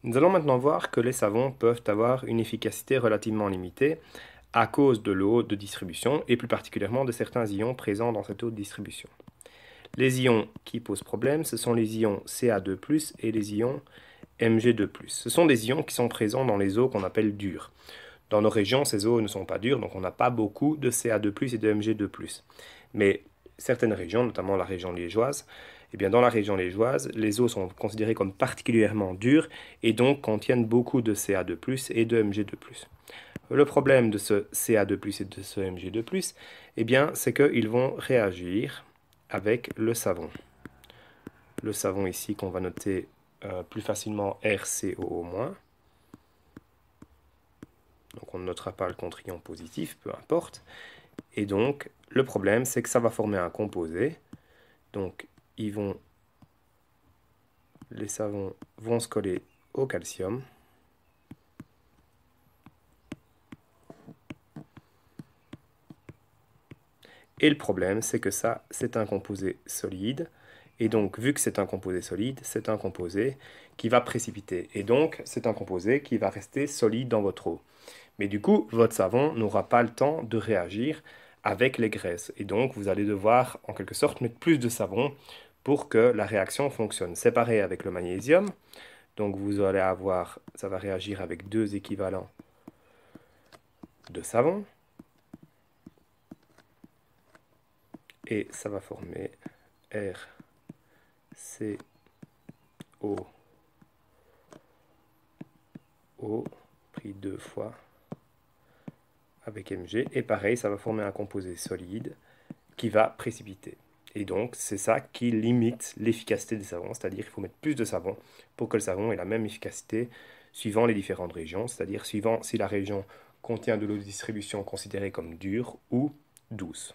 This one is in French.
Nous allons maintenant voir que les savons peuvent avoir une efficacité relativement limitée à cause de l'eau de distribution et plus particulièrement de certains ions présents dans cette eau de distribution. Les ions qui posent problème, ce sont les ions Ca2+, et les ions Mg2+. Ce sont des ions qui sont présents dans les eaux qu'on appelle dures. Dans nos régions, ces eaux ne sont pas dures, donc on n'a pas beaucoup de Ca2+ et de Mg2+. Mais certaines régions, notamment la région liégeoise, eh bien dans la région liégeoise, les eaux sont considérées comme particulièrement dures et donc contiennent beaucoup de Ca2+ et de Mg2+. Le problème de ce Ca2+ et de ce Mg2+, eh bien, c'est qu'ils vont réagir avec le savon. Le savon ici qu'on va noter plus facilement RCOO-. Donc on ne notera pas le contre-ion positif, peu importe. Et donc, le problème, c'est que ça va former un composé. Donc, les savons vont se coller au calcium. Et le problème, c'est que ça, c'est un composé solide. Et donc, vu que c'est un composé solide, c'est un composé qui va précipiter. Et donc, c'est un composé qui va rester solide dans votre eau. Mais du coup, votre savon n'aura pas le temps de réagir avec les graisses. Et donc, vous allez devoir, en quelque sorte, mettre plus de savon pour que la réaction fonctionne. C'est pareil avec le magnésium. Donc, vous allez avoir, ça va réagir avec deux équivalents de savon. Et ça va former RCO pris deux fois avec Mg. Et pareil, ça va former un composé solide qui va précipiter. Et donc, c'est ça qui limite l'efficacité des savons, c'est-à-dire qu'il faut mettre plus de savon pour que le savon ait la même efficacité suivant les différentes régions, c'est-à-dire suivant si la région contient de l'eau de distribution considérée comme dure ou douce.